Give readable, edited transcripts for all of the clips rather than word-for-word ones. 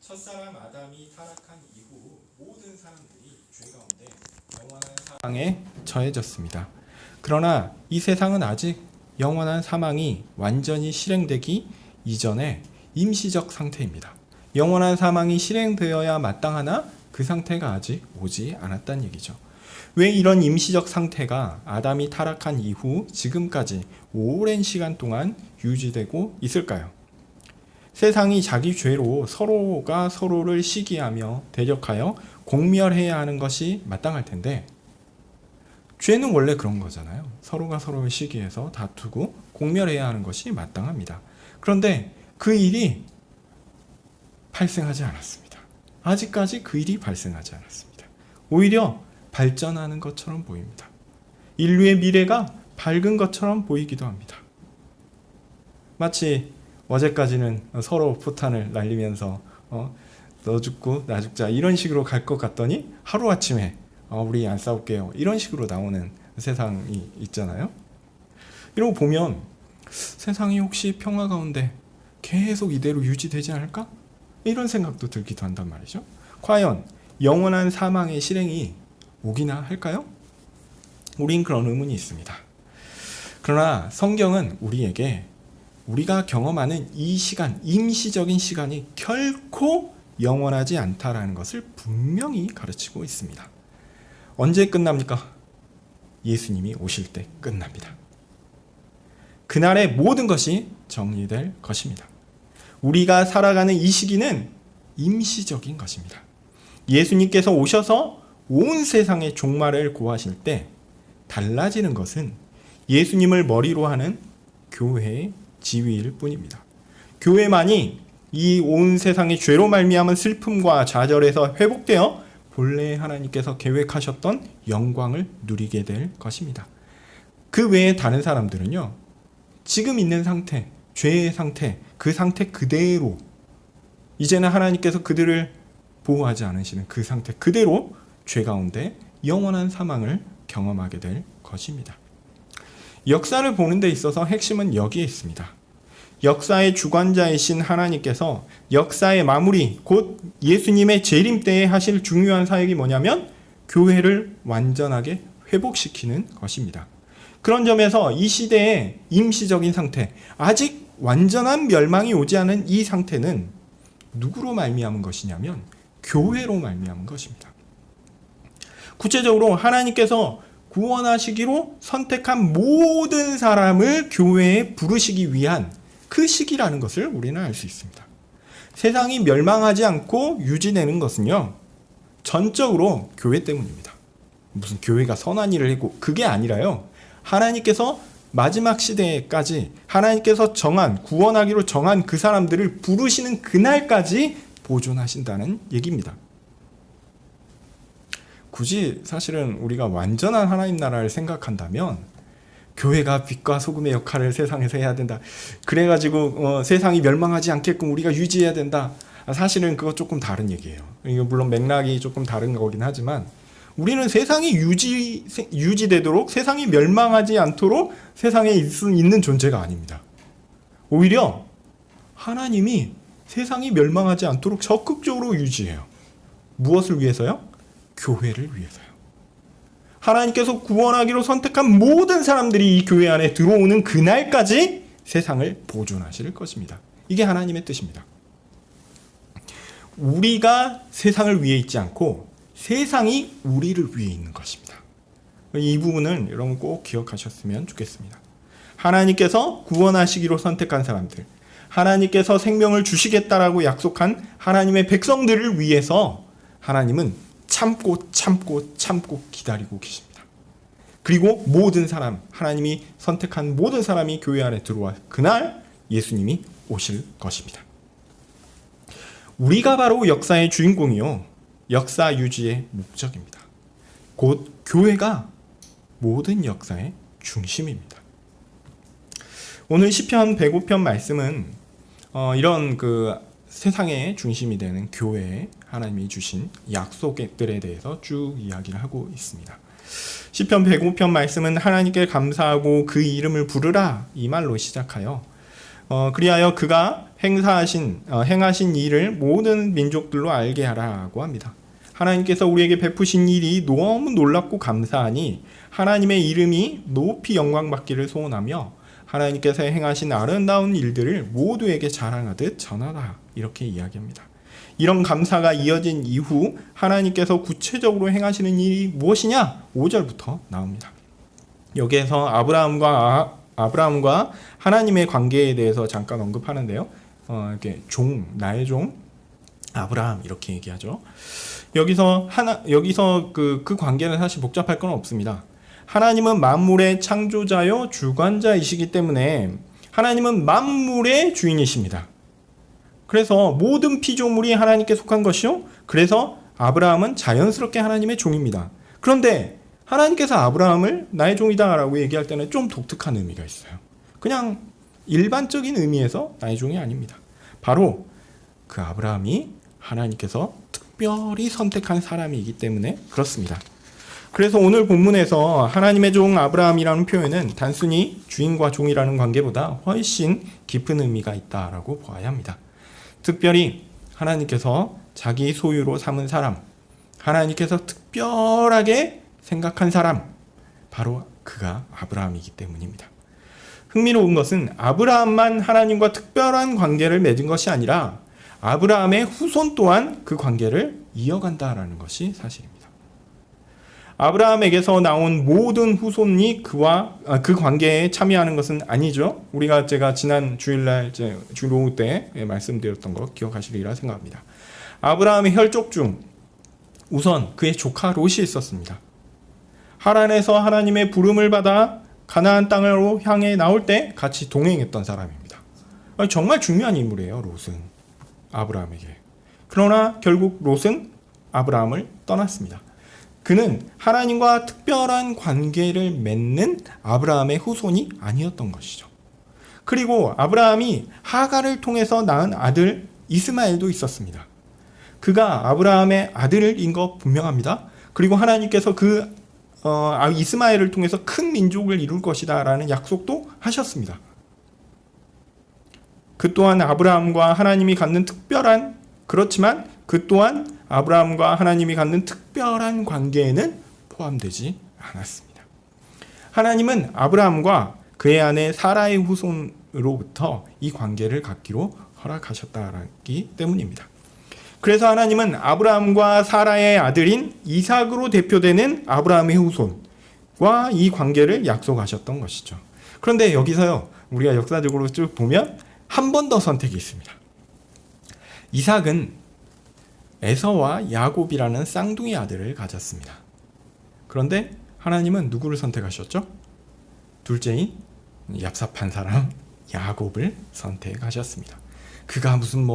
첫사람 아담이 타락한 이후 모든 사람들이 죄 가운데 영원한 사망에 처해졌습니다. 그러나 이 세상은 아직 영원한 사망이 완전히 실행되기 이전에 임시적 상태입니다. 영원한 사망이 실행되어야 마땅하나 그 상태가 아직 오지 않았다는 얘기죠. 왜 이런 임시적 상태가 아담이 타락한 이후 지금까지 오랜 시간 동안 유지되고 있을까요? 세상이 자기 죄로 서로가 서로를 시기하며 대적하여 공멸해야 하는 것이 마땅할 텐데, 죄는 원래 그런 거잖아요. 서로가 서로를 시기해서 다투고 공멸해야 하는 것이 마땅합니다. 그런데 그 일이 발생하지 않았습니다. 아직까지 그 일이 발생하지 않았습니다. 오히려 발전하는 것처럼 보입니다. 인류의 미래가 밝은 것처럼 보이기도 합니다. 마치 어제까지는 서로 포탄을 날리면서 너 죽고 나 죽자 이런 식으로 갈 것 같더니 하루아침에 우리 안 싸울게요 이런 식으로 나오는 세상이 있잖아요. 이러고 보면 세상이 혹시 평화 가운데 계속 이대로 유지되지 않을까? 이런 생각도 들기도 한단 말이죠. 과연 영원한 사망의 실행이 오기나 할까요? 우린 그런 의문이 있습니다. 그러나 성경은 우리에게 우리가 경험하는 이 시간, 임시적인 시간이 결코 영원하지 않다라는 것을 분명히 가르치고 있습니다. 언제 끝납니까? 예수님이 오실 때 끝납니다. 그날의 모든 것이 정리될 것입니다. 우리가 살아가는 이 시기는 임시적인 것입니다. 예수님께서 오셔서 온 세상의 종말을 고하실 때 달라지는 것은 예수님을 머리로 하는 교회의 지위일 뿐입니다. 교회만이 이 온 세상의 죄로 말미암은 슬픔과 좌절에서 회복되어 본래 하나님께서 계획하셨던 영광을 누리게 될 것입니다. 그 외에 다른 사람들은요, 지금 있는 상태, 죄의 상태, 그 상태 그대로, 이제는 하나님께서 그들을 보호하지 않으시는 그 상태 그대로 죄 가운데 영원한 사망을 경험하게 될 것입니다. 역사를 보는 데 있어서 핵심은 여기에 있습니다. 역사의 주관자이신 하나님께서 역사의 마무리, 곧 예수님의 재림 때에 하실 중요한 사역이 뭐냐면 교회를 완전하게 회복시키는 것입니다. 그런 점에서 이 시대의 임시적인 상태, 아직 완전한 멸망이 오지 않은 이 상태는 누구로 말미암은 것이냐면 교회로 말미암은 것입니다. 구체적으로 하나님께서 구원하시기로 선택한 모든 사람을 교회에 부르시기 위한 그 시기라는 것을 우리는 알 수 있습니다. 세상이 멸망하지 않고 유지되는 것은요, 전적으로 교회 때문입니다. 무슨 교회가 선한 일을 했고 그게 아니라요, 하나님께서 마지막 시대까지 하나님께서 정한, 구원하기로 정한 그 사람들을 부르시는 그날까지 보존하신다는 얘기입니다. 굳이 사실은 우리가 완전한 하나님 나라를 생각한다면 교회가 빛과 소금의 역할을 세상에서 해야 된다. 그래가지고 세상이 멸망하지 않게끔 우리가 유지해야 된다. 사실은 그거 조금 다른 얘기예요. 이거 물론 맥락이 조금 다른 거긴 하지만 우리는 세상이 유지되도록, 세상이 멸망하지 않도록 세상에 있는 존재가 아닙니다. 오히려 하나님이 세상이 멸망하지 않도록 적극적으로 유지해요. 무엇을 위해서요? 교회를 위해서요. 하나님께서 구원하기로 선택한 모든 사람들이 이 교회 안에 들어오는 그날까지 세상을 보존하실 것입니다. 이게 하나님의 뜻입니다. 우리가 세상을 위해 있지 않고 세상이 우리를 위해 있는 것입니다. 이 부분은 여러분 꼭 기억하셨으면 좋겠습니다. 하나님께서 구원하시기로 선택한 사람들, 하나님께서 생명을 주시겠다라고 약속한 하나님의 백성들을 위해서 하나님은 참고 기다리고 계십니다. 그리고 모든 사람, 하나님이 선택한 모든 사람이 교회 안에 들어와 그날 예수님이 오실 것입니다. 우리가 바로 역사의 주인공이요, 역사 유지의 목적입니다. 곧 교회가 모든 역사의 중심입니다. 오늘 시편 105편 말씀은 이런 세상의 중심이 되는 교회에 하나님이 주신 약속들에 대해서 쭉 이야기를 하고 있습니다. 시편 105편 말씀은 하나님께 감사하고 그 이름을 부르라 이 말로 시작하여 그리하여 그가 행하신 일을 모든 민족들로 알게 하라고 합니다. 하나님께서 우리에게 베푸신 일이 너무 놀랍고 감사하니 하나님의 이름이 높이 영광받기를 소원하며 하나님께서 행하신 아름다운 일들을 모두에게 자랑하듯 전하라. 이렇게 이야기합니다. 이런 감사가 이어진 이후 하나님께서 구체적으로 행하시는 일이 무엇이냐? 5절부터 나옵니다. 여기에서 아브라함과 하나님의 관계에 대해서 잠깐 언급하는데요. 이렇게 나의 종 아브라함 이렇게 얘기하죠. 여기서 그 관계는 사실 복잡할 건 없습니다. 하나님은 만물의 창조자요 주관자이시기 때문에 하나님은 만물의 주인이십니다. 그래서 모든 피조물이 하나님께 속한 것이요. 그래서 아브라함은 자연스럽게 하나님의 종입니다. 그런데 하나님께서 아브라함을 나의 종이다라고 얘기할 때는 좀 독특한 의미가 있어요. 그냥 일반적인 의미에서 나의 종이 아닙니다. 바로 그 아브라함이 하나님께서 특별히 선택한 사람이기 때문에 그렇습니다. 그래서 오늘 본문에서 하나님의 종 아브라함이라는 표현은 단순히 주인과 종이라는 관계보다 훨씬 깊은 의미가 있다라고 보아야 합니다. 특별히 하나님께서 자기 소유로 삼은 사람, 하나님께서 특별하게 생각한 사람, 바로 그가 아브라함이기 때문입니다. 흥미로운 것은 아브라함만 하나님과 특별한 관계를 맺은 것이 아니라 아브라함의 후손 또한 그 관계를 이어간다라는 것이 사실입니다. 아브라함에게서 나온 모든 후손이 그 관계에 참여하는 것은 아니죠. 제가 지난 주일날 주로 때 말씀드렸던 거 기억하시리라 생각합니다. 아브라함의 혈족 중 우선 그의 조카 롯이 있었습니다. 하란에서 하나님의 부름을 받아 가나안 땅으로 향해 나올 때 같이 동행했던 사람입니다. 정말 중요한 인물이에요, 롯은 아브라함에게. 그러나 결국 롯은 아브라함을 떠났습니다. 그는 하나님과 특별한 관계를 맺는 아브라함의 후손이 아니었던 것이죠. 그리고 아브라함이 하갈을 통해서 낳은 아들 이스마엘도 있었습니다. 그가 아브라함의 아들인 것 분명합니다. 그리고 하나님께서 이스마엘을 통해서 큰 민족을 이룰 것이다 라는 약속도 하셨습니다. 그 또한 아브라함과 하나님이 갖는 그렇지만 그 또한 아브라함과 하나님이 갖는 특별한 관계에는 포함되지 않았습니다. 하나님은 아브라함과 그의 아내 사라의 후손으로부터 이 관계를 갖기로 허락하셨다기 때문입니다. 그래서 하나님은 아브라함과 사라의 아들인 이삭으로 대표되는 아브라함의 후손과 이 관계를 약속하셨던 것이죠. 그런데 여기서요, 우리가 역사적으로 쭉 보면 한 번 더 선택이 있습니다. 이삭은 에서와 야곱이라는 쌍둥이 아들을 가졌습니다. 그런데 하나님은 누구를 선택하셨죠? 둘째인 얍삽한 사람 야곱을 선택하셨습니다. 그가 무슨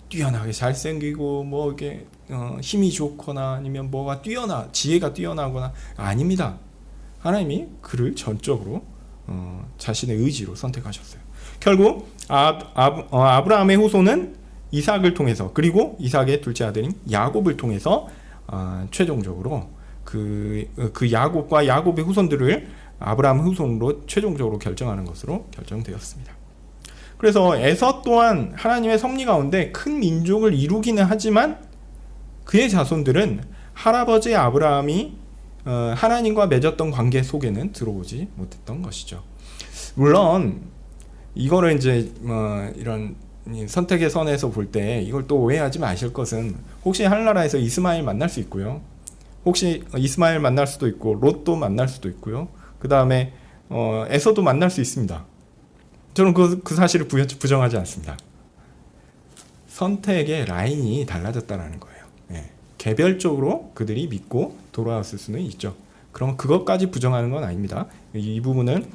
뛰어나게 잘생기고 이게 힘이 좋거나 아니면 지혜가 뛰어나거나 아닙니다. 하나님이 그를 전적으로 자신의 의지로 선택하셨어요. 결국 아브라함의 후손은 이삭을 통해서, 그리고 이삭의 둘째 아들인 야곱을 통해서 최종적으로 그 야곱과 야곱의 후손들을 아브라함 후손으로 최종적으로 결정하는 것으로 결정되었습니다. 그래서 에서 또한 하나님의 섭리 가운데 큰 민족을 이루기는 하지만 그의 자손들은 할아버지 아브라함이 하나님과 맺었던 관계 속에는 들어오지 못했던 것이죠. 물론 이거를 이제 이런 선택의 선에서 볼 때 이걸 또 오해하지 마실 것은, 혹시 하늘나라에서 이스마엘 만날 수 있고요. 혹시 이스마엘 만날 수도 있고 롯도 만날 수도 있고요. 그 다음에 에서도 만날 수 있습니다. 저는 그 사실을 부정하지 않습니다. 선택의 라인이 달라졌다는 거예요. 개별적으로 그들이 믿고 돌아왔을 수는 있죠. 그럼 그것까지 부정하는 건 아닙니다. 이 부분은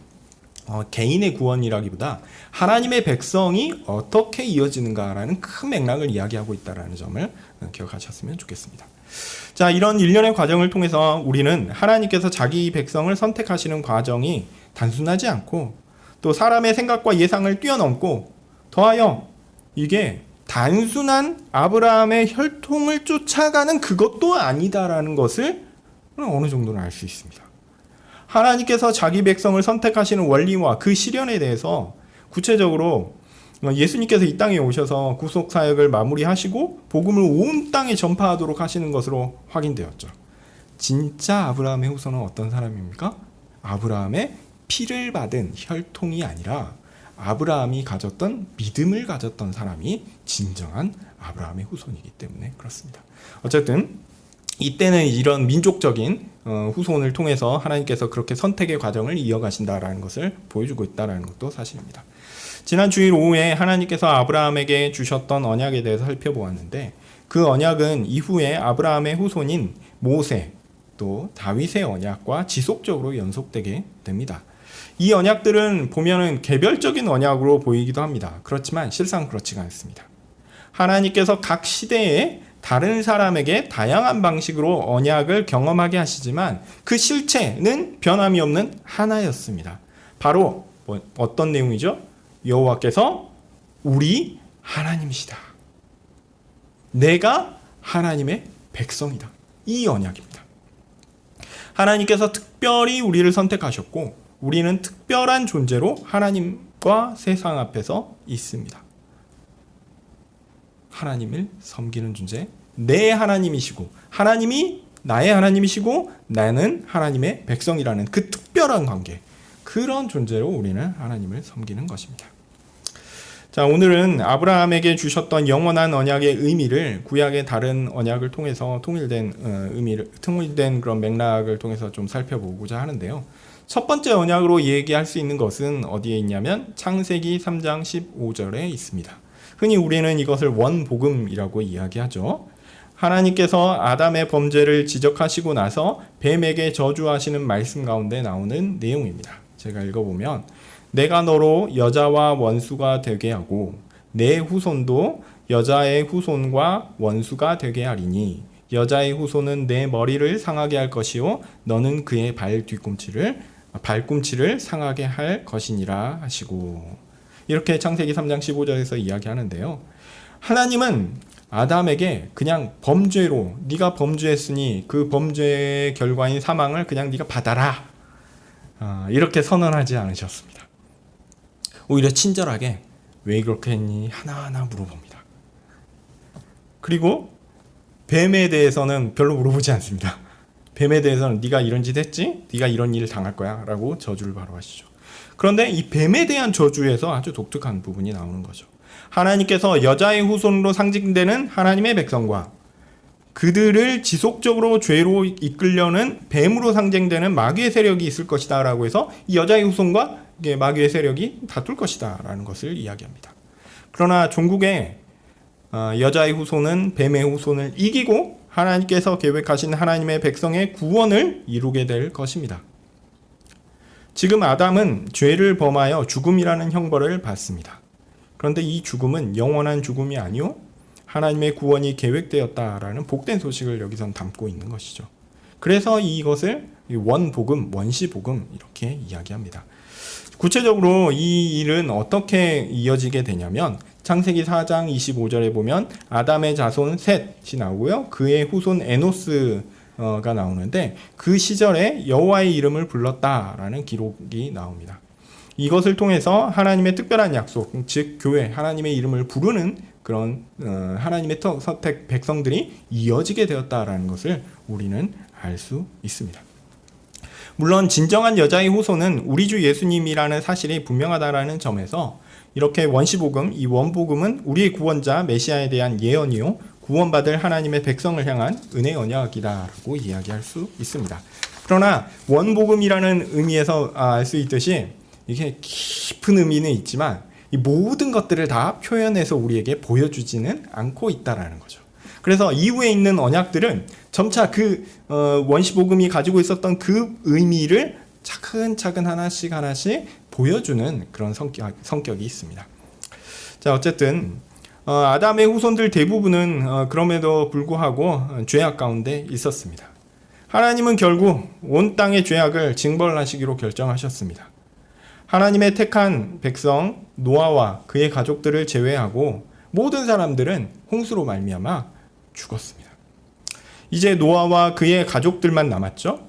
개인의 구원이라기보다 하나님의 백성이 어떻게 이어지는가라는 큰 맥락을 이야기하고 있다는 점을 기억하셨으면 좋겠습니다. 자, 이런 일련의 과정을 통해서 우리는 하나님께서 자기 백성을 선택하시는 과정이 단순하지 않고 또 사람의 생각과 예상을 뛰어넘고 더하여 이게 단순한 아브라함의 혈통을 쫓아가는 그것도 아니다라는 것을 어느 정도는 알 수 있습니다. 하나님께서 자기 백성을 선택하시는 원리와 그 실현에 대해서 구체적으로 예수님께서 이 땅에 오셔서 구속 사역을 마무리하시고 복음을 온 땅에 전파하도록 하시는 것으로 확인되었죠. 진짜 아브라함의 후손은 어떤 사람입니까? 아브라함의 피를 받은 혈통이 아니라 아브라함이 가졌던 믿음을 가졌던 사람이 진정한 아브라함의 후손이기 때문에 그렇습니다. 어쨌든 이때는 이런 민족적인 후손을 통해서 하나님께서 그렇게 선택의 과정을 이어가신다라는 것을 보여주고 있다는 것도 사실입니다. 지난 주일 오후에 하나님께서 아브라함에게 주셨던 언약에 대해서 살펴보았는데 그 언약은 이후에 아브라함의 후손인 모세 또 다윗의 언약과 지속적으로 연속되게 됩니다. 이 언약들은 보면은 개별적인 언약으로 보이기도 합니다. 그렇지만 실상 그렇지가 않습니다. 하나님께서 각 시대에 다른 사람에게 다양한 방식으로 언약을 경험하게 하시지만 그 실체는 변함이 없는 하나였습니다. 바로 어떤 내용이죠? 여호와께서 우리 하나님이시다. 내가 하나님의 백성이다. 이 언약입니다. 하나님께서 특별히 우리를 선택하셨고 우리는 특별한 존재로 하나님과 세상 앞에서 있습니다. 하나님을 섬기는 존재, 내 하나님이시고 하나님이 나의 하나님이시고 나는 하나님의 백성이라는 그 특별한 관계, 그런 존재로 우리는 하나님을 섬기는 것입니다. 자, 오늘은 아브라함에게 주셨던 영원한 언약의 의미를 구약의 다른 언약을 통해서 통일된 그런 맥락을 통해서 좀 살펴보고자 하는데요. 첫 번째 언약으로 얘기할 수 있는 것은 어디에 있냐면 창세기 3장 15절에 있습니다. 흔히 우리는 이것을 원복음이라고 이야기하죠. 하나님께서 아담의 범죄를 지적하시고 나서 뱀에게 저주하시는 말씀 가운데 나오는 내용입니다. 제가 읽어보면 내가 너로 여자와 원수가 되게 하고 내 후손도 여자의 후손과 원수가 되게 하리니 여자의 후손은 내 머리를 상하게 할 것이요 너는 그의 발꿈치를 상하게 할 것이니라 하시고, 이렇게 창세기 3장 15절에서 이야기하는데요. 하나님은 아담에게 그냥 범죄로 네가 범죄했으니 그 범죄의 결과인 사망을 그냥 네가 받아라, 이렇게 선언하지 않으셨습니다. 오히려 친절하게 왜 그렇게 했니 하나하나 물어봅니다. 그리고 뱀에 대해서는 별로 물어보지 않습니다. 뱀에 대해서는 네가 이런 짓 했지? 네가 이런 일을 당할 거야 라고 저주를 바로 하시죠. 그런데 이 뱀에 대한 저주에서 아주 독특한 부분이 나오는 거죠. 하나님께서 여자의 후손으로 상징되는 하나님의 백성과 그들을 지속적으로 죄로 이끌려는 뱀으로 상징되는 마귀의 세력이 있을 것이다 라고 해서 이 여자의 후손과 마귀의 세력이 다툴 것이다 라는 것을 이야기합니다. 그러나 종국의 여자의 후손은 뱀의 후손을 이기고 하나님께서 계획하신 하나님의 백성의 구원을 이루게 될 것입니다. 지금 아담은 죄를 범하여 죽음이라는 형벌을 받습니다. 그런데 이 죽음은 영원한 죽음이 아니요 하나님의 구원이 계획되었다라는 복된 소식을 여기선 담고 있는 것이죠. 그래서 이것을 원복음, 원시복음 이렇게 이야기합니다. 구체적으로 이 일은 어떻게 이어지게 되냐면 창세기 4장 25절에 보면 아담의 자손 셋이 나오고요. 그의 후손 에노스가 나오는데 그 시절에 여호와의 이름을 불렀다라는 기록이 나옵니다. 이것을 통해서 하나님의 특별한 약속, 즉 교회, 하나님의 이름을 부르는 그런 하나님의 선택 백성들이 이어지게 되었다라는 것을 우리는 알 수 있습니다. 물론 진정한 여자의 후손은 우리 주 예수님이라는 사실이 분명하다라는 점에서 이렇게 원시복음, 이 원복음은 우리의 구원자 메시아에 대한 예언이요 구원받을 하나님의 백성을 향한 은혜 언약이다라고 이야기할 수 있습니다. 그러나 원복음이라는 의미에서 알 수 있듯이 이게 깊은 의미는 있지만 이 모든 것들을 다 표현해서 우리에게 보여주지는 않고 있다라는 거죠. 그래서 이후에 있는 언약들은 점차 그 원시복음이 가지고 있었던 그 의미를 차근차근 하나씩 보여주는 그런 성격이 있습니다. 자, 어쨌든 아담의 후손들 대부분은 그럼에도 불구하고 죄악 가운데 있었습니다. 하나님은 결국 온 땅의 죄악을 징벌하시기로 결정하셨습니다. 하나님의 택한 백성 노아와 그의 가족들을 제외하고 모든 사람들은 홍수로 말미암아 죽었습니다. 이제 노아와 그의 가족들만 남았죠.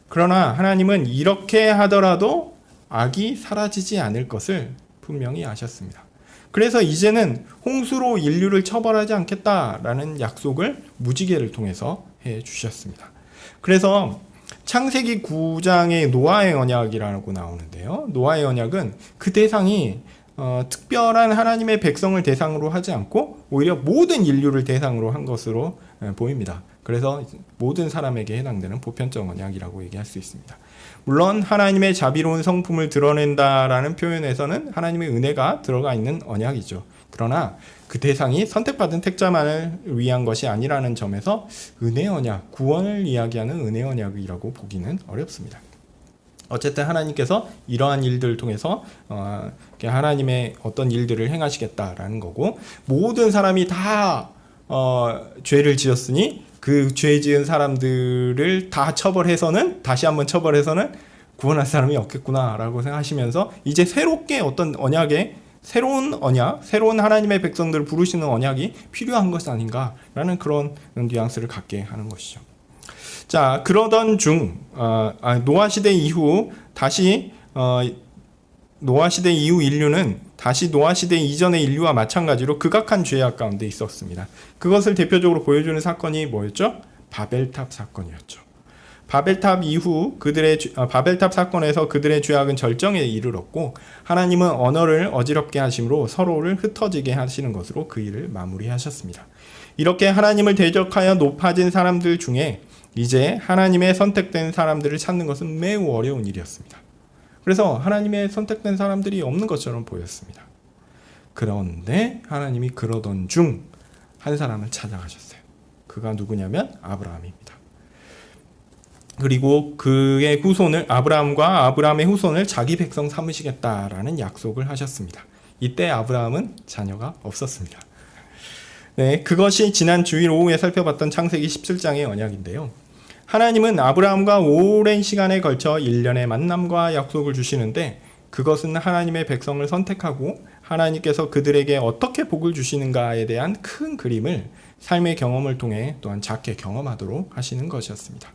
그러나 하나님은 이렇게 하더라도 악이 사라지지 않을 것을 분명히 아셨습니다. 그래서 이제는 홍수로 인류를 처벌하지 않겠다라는 약속을 무지개를 통해서 해 주셨습니다. 그래서 창세기 9장의 노아의 언약이라고 나오는데요. 노아의 언약은 그 대상이 특별한 하나님의 백성을 대상으로 하지 않고 오히려 모든 인류를 대상으로 한 것으로 보입니다. 그래서 모든 사람에게 해당되는 보편적 언약이라고 얘기할 수 있습니다. 물론 하나님의 자비로운 성품을 드러낸다라는 표현에서는 하나님의 은혜가 들어가 있는 언약이죠. 그러나 그 대상이 선택받은 택자만을 위한 것이 아니라는 점에서 은혜 언약, 구원을 이야기하는 은혜 언약이라고 보기는 어렵습니다. 어쨌든 하나님께서 이러한 일들을 통해서 하나님의 어떤 일들을 행하시겠다라는 거고, 모든 사람이 다 죄를 지었으니 그 죄 지은 사람들을 다 처벌해서는, 다시 한번 처벌해서는 구원할 사람이 없겠구나라고 생각하시면서 이제 새롭게 어떤 언약에 새로운 언약, 새로운 하나님의 백성들을 부르시는 언약이 필요한 것 아닌가라는 그런 뉘앙스를 갖게 하는 것이죠. 자, 그러던 중 노아 시대 이후 다시 노아 시대 이후 인류는 다시 노아 시대 이전의 인류와 마찬가지로 극악한 죄악 가운데 있었습니다. 그것을 대표적으로 보여주는 사건이 뭐였죠? 바벨탑 사건이었죠. 바벨탑 이후 바벨탑 사건에서 그들의 죄악은 절정에 이르렀고, 하나님은 언어를 어지럽게 하심으로 서로를 흩어지게 하시는 것으로 그 일을 마무리하셨습니다. 이렇게 하나님을 대적하여 높아진 사람들 중에 이제 하나님의 선택된 사람들을 찾는 것은 매우 어려운 일이었습니다. 그래서 하나님의 선택된 사람들이 없는 것처럼 보였습니다. 그런데 하나님이 그러던 중 한 사람을 찾아가셨어요. 그가 누구냐면 아브라함입니다. 그리고 그의 후손을, 아브라함과 아브라함의 후손을 자기 백성 삼으시겠다라는 약속을 하셨습니다. 이때 아브라함은 자녀가 없었습니다. 네, 그것이 지난 주일 오후에 살펴봤던 창세기 17장의 언약인데요. 하나님은 아브라함과 오랜 시간에 걸쳐 일련의 만남과 약속을 주시는데, 그것은 하나님의 백성을 선택하고 하나님께서 그들에게 어떻게 복을 주시는가에 대한 큰 그림을 삶의 경험을 통해 또한 작게 경험하도록 하시는 것이었습니다.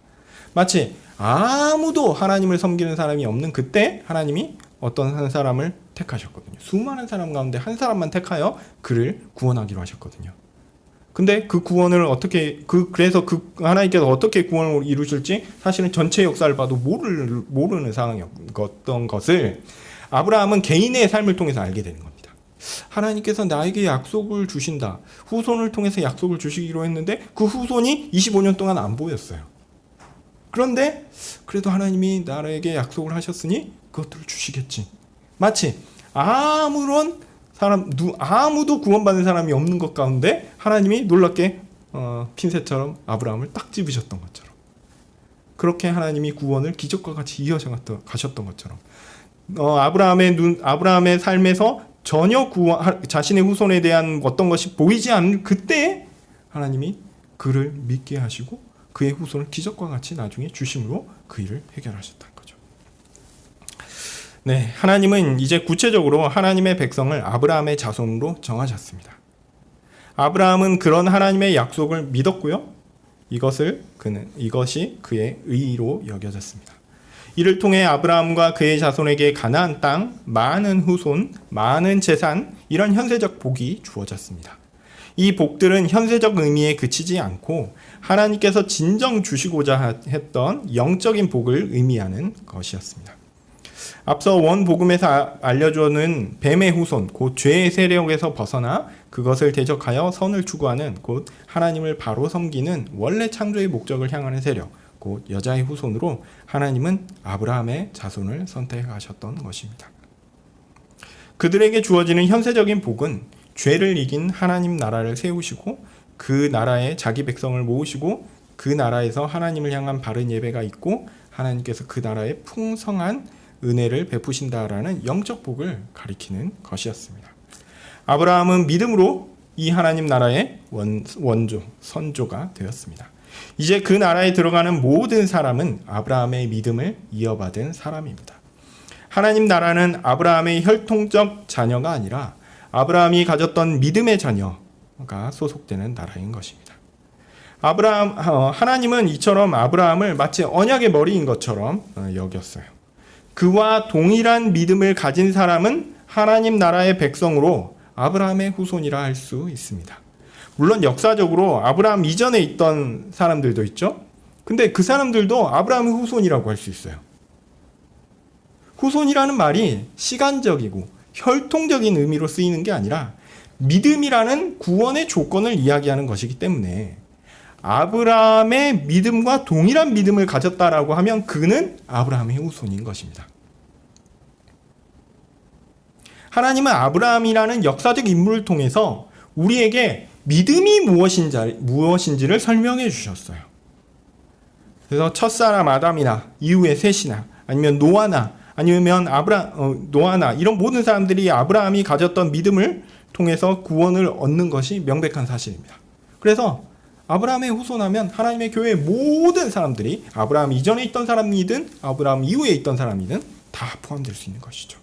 마치 아무도 하나님을 섬기는 사람이 없는 그때 하나님이 어떤 한 사람을 택하셨거든요. 수많은 사람 가운데 한 사람만 택하여 그를 구원하기로 하셨거든요. 근데 그 구원을 그래서 하나님께서 어떻게 구원을 이루실지 사실은 전체 역사를 봐도 모르는 상황이었던 것을 아브라함은 개인의 삶을 통해서 알게 되는 겁니다. 하나님께서 나에게 약속을 주신다. 후손을 통해서 약속을 주시기로 했는데 그 후손이 25년 동안 안 보였어요. 그런데 그래도 하나님이 나에게 약속을 하셨으니 그것들을 주시겠지. 마치 아무도 구원받는 사람이 없는 것 가운데 하나님이 놀랍게 핀셋처럼 아브라함을 딱 집으셨던 것처럼, 그렇게 하나님이 구원을 기적과 같이 이어져 가셨던 것처럼, 아브라함의 삶에서 전혀 자신의 후손에 대한 어떤 것이 보이지 않는 그때 하나님이 그를 믿게 하시고 그의 후손을 기적과 같이 나중에 주심으로 그 일을 해결하셨다는 거죠. 네, 하나님은 이제 구체적으로 하나님의 백성을 아브라함의 자손으로 정하셨습니다. 아브라함은 그런 하나님의 약속을 믿었고요. 이것이 그의 의로 여겨졌습니다. 이를 통해 아브라함과 그의 자손에게 가나안 땅, 많은 후손, 많은 재산, 이런 현세적 복이 주어졌습니다. 이 복들은 현세적 의미에 그치지 않고 하나님께서 진정 주시고자 했던 영적인 복을 의미하는 것이었습니다. 앞서 원복음에서 알려주는 뱀의 후손, 곧 죄의 세력에서 벗어나 그것을 대적하여 선을 추구하는, 곧 하나님을 바로 섬기는 원래 창조의 목적을 향하는 세력, 곧 여자의 후손으로 하나님은 아브라함의 자손을 선택하셨던 것입니다. 그들에게 주어지는 현세적인 복은 죄를 이긴 하나님 나라를 세우시고 그 나라에 자기 백성을 모으시고 그 나라에서 하나님을 향한 바른 예배가 있고 하나님께서 그 나라에 풍성한 은혜를 베푸신다라는 영적 복을 가리키는 것이었습니다. 아브라함은 믿음으로 이 하나님 나라의 선조가 되었습니다. 이제 그 나라에 들어가는 모든 사람은 아브라함의 믿음을 이어받은 사람입니다. 하나님 나라는 아브라함의 혈통적 자녀가 아니라 아브라함이 가졌던 믿음의 자녀가 소속되는 나라인 것입니다. 하나님은 이처럼 아브라함을 마치 언약의 머리인 것처럼 여겼어요. 그와 동일한 믿음을 가진 사람은 하나님 나라의 백성으로 아브라함의 후손이라 할 수 있습니다. 물론 역사적으로 아브라함 이전에 있던 사람들도 있죠. 근데 그 사람들도 아브라함의 후손이라고 할 수 있어요. 후손이라는 말이 시간적이고 혈통적인 의미로 쓰이는 게 아니라 믿음이라는 구원의 조건을 이야기하는 것이기 때문에 아브라함의 믿음과 동일한 믿음을 가졌다라고 하면 그는 아브라함의 후손인 것입니다. 하나님은 아브라함이라는 역사적 인물을 통해서 우리에게 믿음이 무엇인지를 설명해 주셨어요. 그래서 첫사람 아담이나 이후의 셋이나 아니면 노아나 아니면 노아나 이런 모든 사람들이 아브라함이 가졌던 믿음을 통해서 구원을 얻는 것이 명백한 사실입니다. 그래서 아브라함의 후손하면 하나님의 교회의 모든 사람들이 아브라함 이전에 있던 사람이든 아브라함 이후에 있던 사람이든 다 포함될 수 있는 것이죠.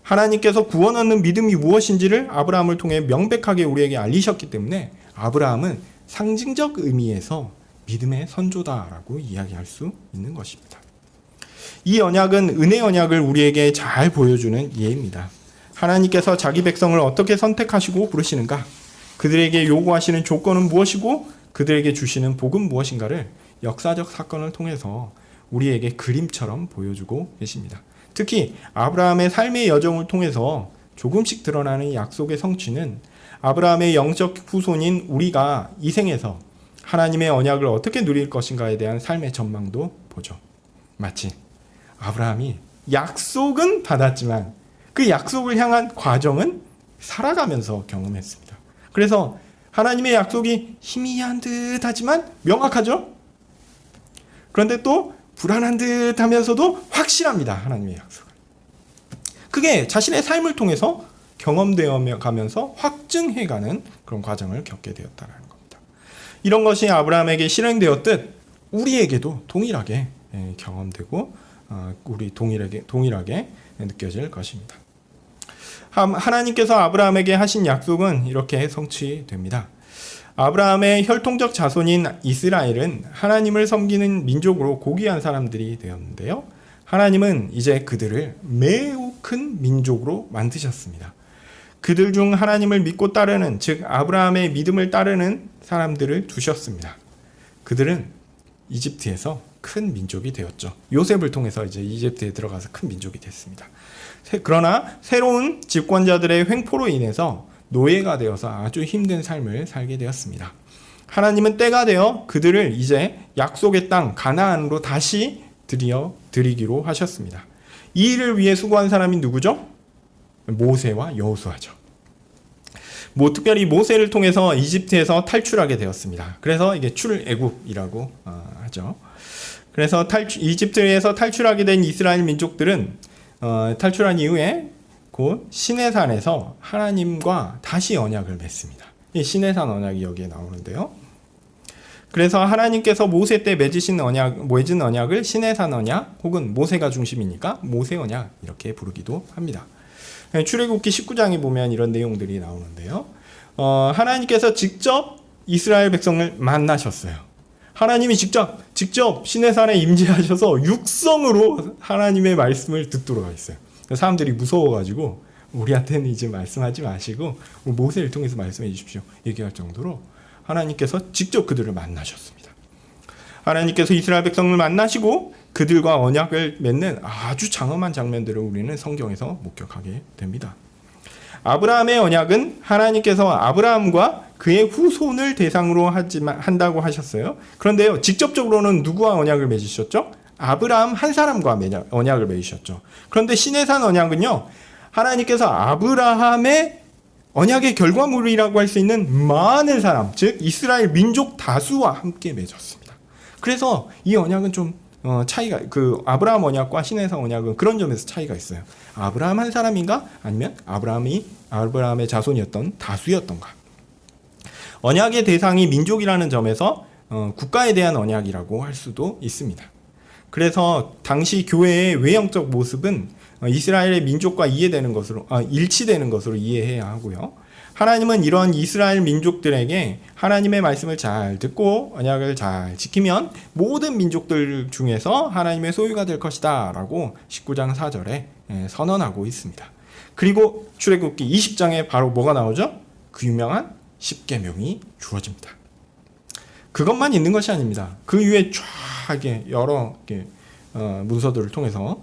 하나님께서 구원 얻는 믿음이 무엇인지를 아브라함을 통해 명백하게 우리에게 알리셨기 때문에 아브라함은 상징적 의미에서 믿음의 선조다라고 이야기할 수 있는 것입니다. 이 언약은 은혜 언약을 우리에게 잘 보여주는 예입니다. 하나님께서 자기 백성을 어떻게 선택하시고 부르시는가, 그들에게 요구하시는 조건은 무엇이고 그들에게 주시는 복은 무엇인가를 역사적 사건을 통해서 우리에게 그림처럼 보여주고 계십니다. 특히 아브라함의 삶의 여정을 통해서 조금씩 드러나는 약속의 성취는 아브라함의 영적 후손인 우리가 이 생에서 하나님의 언약을 어떻게 누릴 것인가에 대한 삶의 전망도 보죠. 마치 아브라함이 약속은 받았지만 그 약속을 향한 과정은 살아가면서 경험했습니다. 그래서 하나님의 약속이 희미한 듯 하지만 명확하죠? 그런데 또 불안한 듯 하면서도 확실합니다. 하나님의 약속은. 그게 자신의 삶을 통해서 경험되어 가면서 확증해가는 그런 과정을 겪게 되었다는 겁니다. 이런 것이 아브라함에게 실행되었듯 우리에게도 동일하게 경험되고 우리 동일하게 느껴질 것입니다. 하나님께서 아브라함에게 하신 약속은 이렇게 성취됩니다. 아브라함의 혈통적 자손인 이스라엘은 하나님을 섬기는 민족으로 고귀한 사람들이 되었는데요. 하나님은 이제 그들을 매우 큰 민족으로 만드셨습니다. 그들 중 하나님을 믿고 따르는, 즉 아브라함의 믿음을 따르는 사람들을 두셨습니다. 그들은 이집트에서 큰 민족이 되었죠. 요셉을 통해서 이제 이집트에 들어가서 큰 민족이 됐습니다. 그러나 새로운 집권자들의 횡포로 인해서 노예가 되어서 아주 힘든 삶을 살게 되었습니다. 하나님은 때가 되어 그들을 이제 약속의 땅 가나안으로 다시 드리기로 하셨습니다. 이 일을 위해 수고한 사람이 누구죠? 모세와 여호수아죠. 특별히 모세를 통해서 이집트에서 탈출하게 되었습니다. 그래서 이게 출애굽이라고 하죠. 그래서 이집트에서 탈출하게 된 이스라엘 민족들은 탈출한 이후에 곧 시내산에서 하나님과 다시 언약을 맺습니다. 이 시내산 언약이 여기에 나오는데요. 그래서 하나님께서 모세 때 맺은 언약을 시내산 언약 혹은 모세가 중심이니까 모세 언약 이렇게 부르기도 합니다. 출애굽기 19장에 보면 이런 내용들이 나오는데요. 하나님께서 직접 이스라엘 백성을 만나셨어요. 하나님이 직접 시내산에 임재하셔서 육성으로 하나님의 말씀을 듣도록 했어요. 사람들이 무서워가지고 우리한테는 이제 말씀하지 마시고 모세를 통해서 말씀해 주십시오 얘기할 정도로 하나님께서 직접 그들을 만나셨습니다. 하나님께서 이스라엘 백성을 만나시고 그들과 언약을 맺는 아주 장엄한 장면들을 우리는 성경에서 목격하게 됩니다. 아브라함의 언약은 하나님께서 아브라함과 그의 후손을 대상으로 한다고 하셨어요. 그런데요, 직접적으로는 누구와 언약을 맺으셨죠? 아브라함 한 사람과 언약을 맺으셨죠. 그런데 시내산 언약은요, 하나님께서 아브라함의 언약의 결과물이라고 할 수 있는 많은 사람, 즉 이스라엘 민족 다수와 함께 맺었습니다. 그래서 이 언약은 좀 차이가, 아브라함 언약과 시내산 언약은 그런 점에서 차이가 있어요. 아브라함 한 사람인가? 아니면 아브라함의 자손이었던 다수였던가? 언약의 대상이 민족이라는 점에서 국가에 대한 언약이라고 할 수도 있습니다. 그래서 당시 교회의 외형적 모습은 이스라엘의 민족과 일치되는 것으로 이해해야 하고요. 하나님은 이러한 이스라엘 민족들에게 하나님의 말씀을 잘 듣고 언약을 잘 지키면 모든 민족들 중에서 하나님의 소유가 될 것이다 라고 19장 4절에 선언하고 있습니다. 그리고 출애굽기 20장에 바로 뭐가 나오죠? 그 유명한 십계명이 주어집니다. 그것만 있는 것이 아닙니다. 그 위에 쫙 여러 문서들을 통해서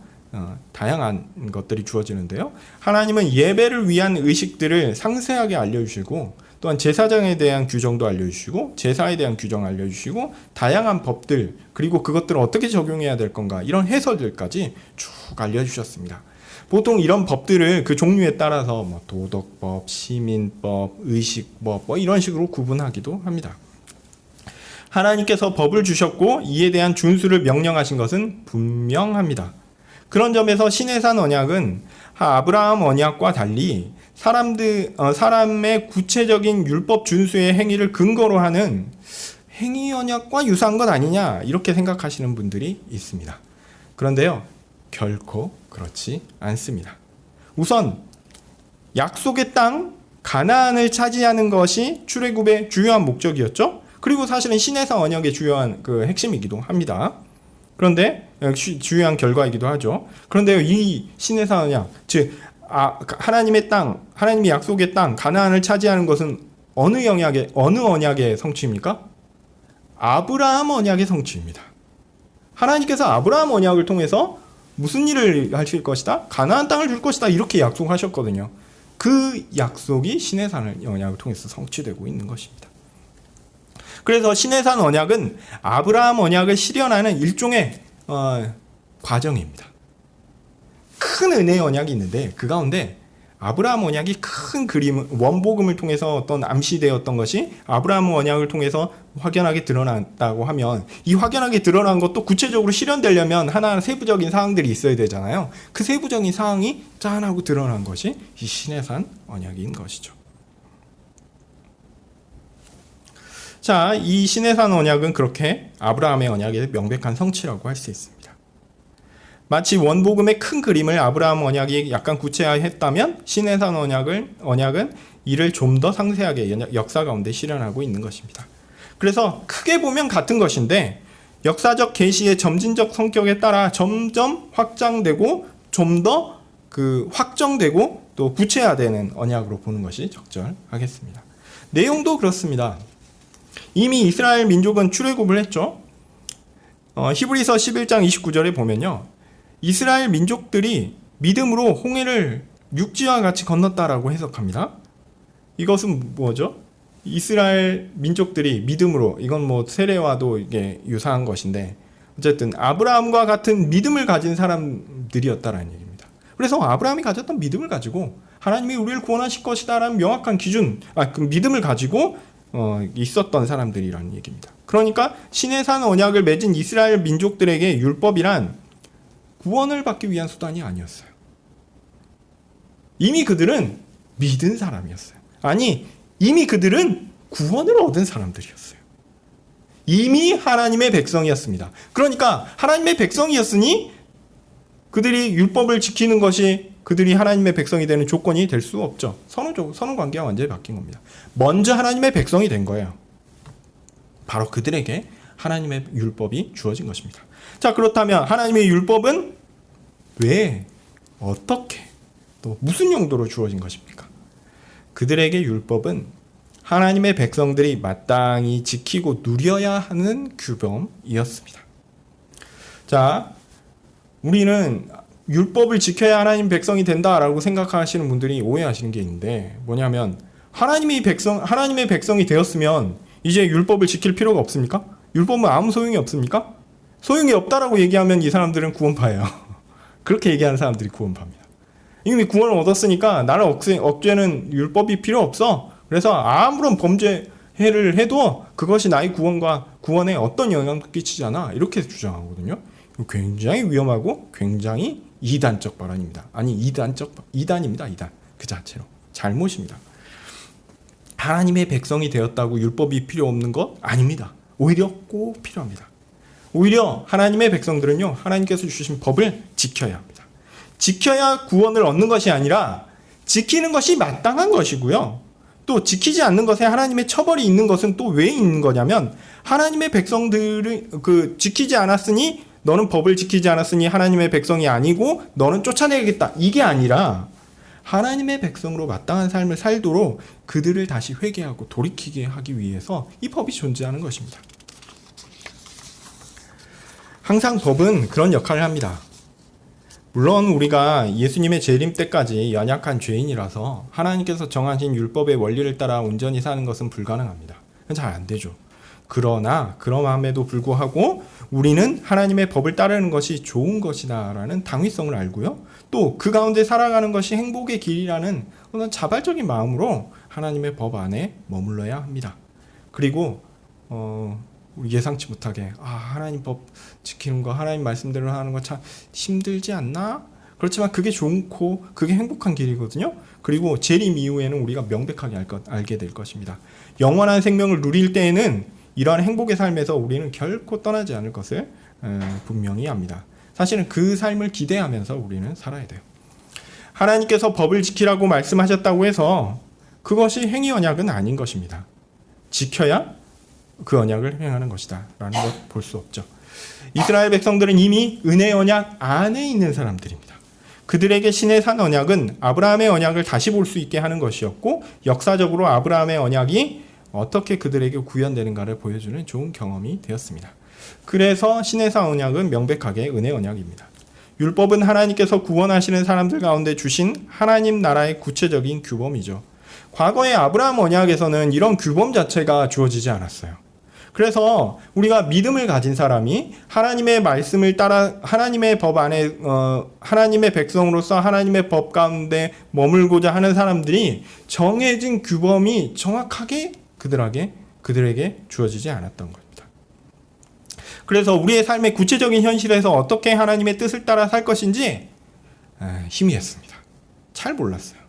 다양한 것들이 주어지는데요. 하나님은 예배를 위한 의식들을 상세하게 알려주시고, 또한 제사장에 대한 규정도 알려주시고, 제사에 대한 규정 알려주시고, 다양한 법들, 그리고 그것들을 어떻게 적용해야 될 건가, 이런 해설들까지 쭉 알려주셨습니다. 보통 이런 법들을 그 종류에 따라서 뭐 도덕법, 시민법, 의식법 이런 식으로 구분하기도 합니다. 하나님께서 법을 주셨고 이에 대한 준수를 명령하신 것은 분명합니다. 그런 점에서 시내산 언약은 아브라함 언약과 달리 사람의 구체적인 율법 준수의 행위를 근거로 하는 행위 언약과 유사한 것 아니냐, 이렇게 생각하시는 분들이 있습니다. 그런데요, 결코 그렇지 않습니다. 우선 약속의 땅 가나안을 차지하는 것이 출애굽의 주요한 목적이었죠. 그리고 사실은 시내산 언약의 주요한 그 핵심이기도 합니다. 그런데 주요한 결과이기도 하죠. 그런데요, 이 시내산 언약, 즉 하나님의 땅, 하나님이 약속의 땅 가나안을 차지하는 것은 어느 언약의 성취입니까? 아브라함 언약의 성취입니다. 하나님께서 아브라함 언약을 통해서 무슨 일을 하실 것이다? 가나안 땅을 줄 것이다, 이렇게 약속하셨거든요. 그 약속이 시내산 언약을 통해서 성취되고 있는 것입니다. 그래서 시내산 언약은 아브라함 언약을 실현하는 일종의 과정입니다. 큰 은혜의 언약이 있는데 그 가운데 아브라함 언약이 큰 그림, 원복음을 통해서 어떤 암시되었던 것이 아브라함 언약을 통해서 확연하게 드러났다고 하면, 이 확연하게 드러난 것도 구체적으로 실현되려면 하나하나 세부적인 사항들이 있어야 되잖아요. 그 세부적인 사항이 짠하고 드러난 것이 이 시내산 언약인 것이죠. 자, 이 시내산 언약은 그렇게 아브라함의 언약의 명백한 성취라고 할 수 있습니다. 마치 원복음의 큰 그림을 아브라함 언약이 약간 구체화했다면 시내산 언약은 이를 좀 더 상세하게 역사 가운데 실현하고 있는 것입니다. 그래서 크게 보면 같은 것인데 역사적 계시의 점진적 성격에 따라 점점 확장되고 좀 더 확정되고 또 구체화되는 언약으로 보는 것이 적절하겠습니다. 내용도 그렇습니다. 이미 이스라엘 민족은 출애굽을 했죠. 히브리서 11장 29절에 보면요, 이스라엘 민족들이 믿음으로 홍해를 육지와 같이 건넜다라고 해석합니다. 이것은 뭐죠? 이스라엘 민족들이 믿음으로, 이건 뭐 세례와도 이게 유사한 것인데 어쨌든 아브라함과 같은 믿음을 가진 사람들이었다라는 얘기입니다. 그래서 아브라함이 가졌던 믿음을 가지고 하나님이 우리를 구원하실 것이다라는 명확한 기준, 그 믿음을 가지고 있었던 사람들이라는 얘기입니다. 그러니까 시내산 언약을 맺은 이스라엘 민족들에게 율법이란 구원을 받기 위한 수단이 아니었어요. 이미 그들은 믿은 사람이었어요. 아니, 이미 그들은 구원을 얻은 사람들이었어요. 이미 하나님의 백성이었습니다. 그러니까 하나님의 백성이었으니 그들이 율법을 지키는 것이 그들이 하나님의 백성이 되는 조건이 될 수 없죠. 선후 관계가 완전히 바뀐 겁니다. 먼저 하나님의 백성이 된 거예요. 바로 그들에게 하나님의 율법이 주어진 것입니다. 자, 그렇다면 하나님의 율법은 왜, 어떻게, 또 무슨 용도로 주어진 것입니까? 그들에게 율법은 하나님의 백성들이 마땅히 지키고 누려야 하는 규범이었습니다. 자, 우리는 율법을 지켜야 하나님 백성이 된다라고 생각하시는 분들이 오해하시는 게 있는데, 뭐냐면 하나님의 백성이 되었으면 이제 율법을 지킬 필요가 없습니까? 율법은 아무 소용이 없습니까? 소용이 없다라고 얘기하면 이 사람들은 구원파예요. 그렇게 얘기하는 사람들이 구원파입니다. 이미 구원을 얻었으니까 나를 억제는 율법이 필요 없어. 그래서 아무런 범죄를 해도 그것이 나의 구원에 어떤 영향도 끼치지 않아. 이렇게 주장하거든요. 굉장히 위험하고 굉장히 이단적 발언입니다. 아니, 이단입니다. 이단. 그 자체로. 잘못입니다. 하나님의 백성이 되었다고 율법이 필요 없는 것 아닙니다. 오히려 꼭 필요합니다. 오히려 하나님의 백성들은요, 하나님께서 주신 법을 지켜야 합니다. 지켜야 구원을 얻는 것이 아니라 지키는 것이 마땅한 것이고요. 또 지키지 않는 것에 하나님의 처벌이 있는 것은 또 왜 있는 거냐면, 하나님의 백성들을 지키지 않았으니, 너는 법을 지키지 않았으니 하나님의 백성이 아니고 너는 쫓아내야겠다, 이게 아니라 하나님의 백성으로 마땅한 삶을 살도록 그들을 다시 회개하고 돌이키게 하기 위해서 이 법이 존재하는 것입니다. 항상 법은 그런 역할을 합니다. 물론 우리가 예수님의 재림 때까지 연약한 죄인이라서 하나님께서 정하신 율법의 원리를 따라 온전히 사는 것은 불가능합니다. 잘 안 되죠. 그러나 그럼에도 불구하고 우리는 하나님의 법을 따르는 것이 좋은 것이다라는 당위성을 알고요. 또 그 가운데 살아가는 것이 행복의 길이라는 어떤 자발적인 마음으로 하나님의 법 안에 머물러야 합니다. 그리고 우리 예상치 못하게 하나님 법 지키는 거, 하나님 말씀대로 하는 거 참 힘들지 않나? 그렇지만 그게 좋고 그게 행복한 길이거든요. 그리고 재림 이후에는 우리가 명백하게 알게 될 것입니다. 영원한 생명을 누릴 때에는 이러한 행복의 삶에서 우리는 결코 떠나지 않을 것을 분명히 압니다. 사실은 그 삶을 기대하면서 우리는 살아야 돼요. 하나님께서 법을 지키라고 말씀하셨다고 해서 그것이 행위 언약은 아닌 것입니다. 지켜야 그 언약을 행하는 것이다 라는 것 볼 수 없죠. 이스라엘 백성들은 이미 은혜 언약 안에 있는 사람들입니다. 그들에게 신의 산 언약은 아브라함의 언약을 다시 볼 수 있게 하는 것이었고, 역사적으로 아브라함의 언약이 어떻게 그들에게 구현되는가를 보여주는 좋은 경험이 되었습니다. 그래서 신의 산 언약은 명백하게 은혜 언약입니다. 율법은 하나님께서 구원하시는 사람들 가운데 주신 하나님 나라의 구체적인 규범이죠. 과거의 아브라함 언약에서는 이런 규범 자체가 주어지지 않았어요. 그래서 우리가 믿음을 가진 사람이 하나님의 말씀을 따라 하나님의 법 안에 하나님의 백성으로서 하나님의 법 가운데 머물고자 하는 사람들이 정해진 규범이 정확하게 그들에게 주어지지 않았던 겁니다. 그래서 우리의 삶의 구체적인 현실에서 어떻게 하나님의 뜻을 따라 살 것인지 희미했습니다. 잘 몰랐어요.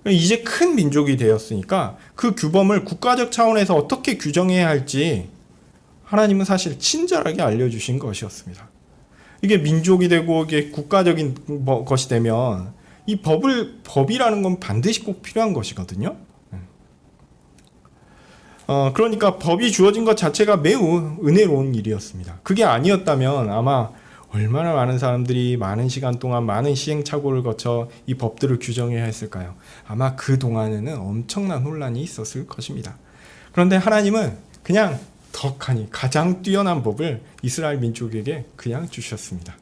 이제 큰 민족이 되었으니까 그 규범을 국가적 차원에서 어떻게 규정해야 할지 하나님은 사실 친절하게 알려주신 것이었습니다. 이게 민족이 되고 이게 국가적인 것이 되면 이 법이라는 건 반드시 꼭 필요한 것이거든요. 그러니까 법이 주어진 것 자체가 매우 은혜로운 일이었습니다. 그게 아니었다면 아마 얼마나 많은 사람들이 많은 시간 동안 많은 시행착오를 거쳐 이 법들을 규정해야 했을까요? 아마 그 동안에는 엄청난 혼란이 있었을 것입니다. 그런데 하나님은 그냥 덕하니 가장 뛰어난 법을 이스라엘 민족에게 그냥 주셨습니다.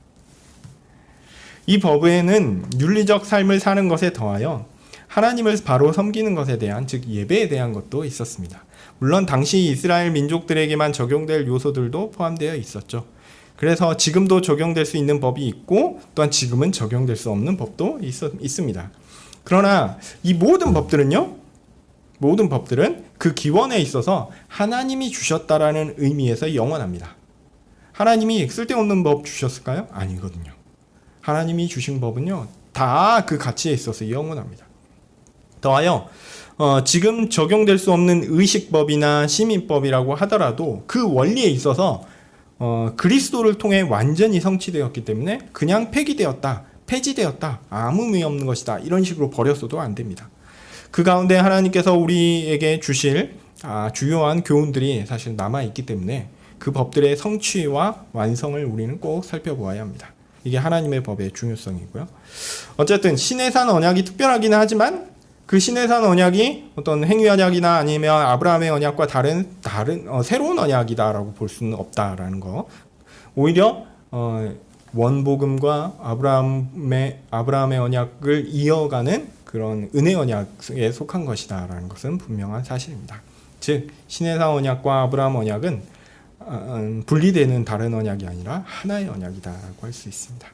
이 법에는 윤리적 삶을 사는 것에 더하여 하나님을 바로 섬기는 것에 대한, 즉 예배에 대한 것도 있었습니다. 물론 당시 이스라엘 민족들에게만 적용될 요소들도 포함되어 있었죠. 그래서 지금도 적용될 수 있는 법이 있고 또한 지금은 적용될 수 없는 법도 있습니다. 그러나 이 모든 법들은 그 기원에 있어서 하나님이 주셨다라는 의미에서 영원합니다. 하나님이 쓸데없는 법 주셨을까요? 아니거든요. 하나님이 주신 법은요, 다 그 가치에 있어서 영원합니다. 더하여 지금 적용될 수 없는 의식법이나 시민법이라고 하더라도 그 원리에 있어서 그리스도를 통해 완전히 성취되었기 때문에 그냥 폐지되었다, 아무 의미 없는 것이다, 이런 식으로 버렸어도 안 됩니다. 그 가운데 하나님께서 우리에게 주실 주요한 교훈들이 사실 남아있기 때문에 그 법들의 성취와 완성을 우리는 꼭 살펴보아야 합니다. 이게 하나님의 법의 중요성이고요. 어쨌든 신의 산 언약이 특별하기는 하지만 그 신의 산 언약이 어떤 행위 언약이나 아니면 아브라함의 언약과 다른 새로운 언약이다라고 볼 수는 없다라는 거. 오히려 원복음과 아브라함의 언약을 이어가는 그런 은혜 언약에 속한 것이다라는 것은 분명한 사실입니다. 즉 신의 산 언약과 아브라함 언약은 분리되는 다른 언약이 아니라 하나의 언약이다라고 할 수 있습니다.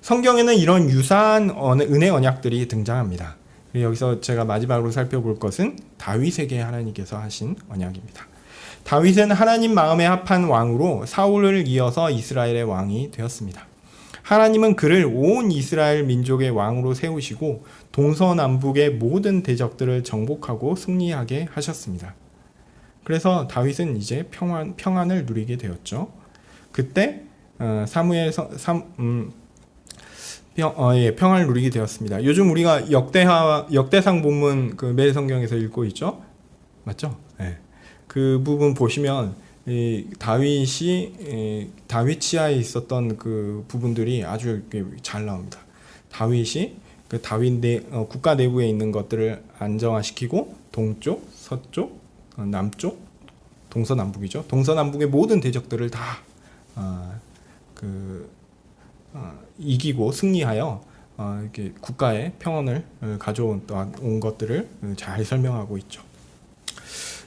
성경에는 이런 유사한 은혜 언약들이 등장합니다. 여기서 제가 마지막으로 살펴볼 것은 다윗에게 하나님께서 하신 언약입니다. 다윗은 하나님 마음에 합한 왕으로 사울을 이어서 이스라엘의 왕이 되었습니다. 하나님은 그를 온 이스라엘 민족의 왕으로 세우시고 동서남북의 모든 대적들을 정복하고 승리하게 하셨습니다. 그래서 다윗은 이제 평안을 누리게 되었죠. 그때 평안을 누리게 되었습니다. 요즘 우리가 역대상 본문 그 매성경에서 읽고 있죠, 맞죠? 네. 그 부분 보시면 다윗 치하에 있었던 그 부분들이 아주 잘 나옵니다. 다윗이 그 다윗 국가 내부에 있는 것들을 안정화시키고 동쪽, 서쪽, 남쪽, 동서남북이죠. 동서남북의 모든 대적들을 다 이기고 승리하여 이렇게 국가의 평온을 가져온 것들을 잘 설명하고 있죠.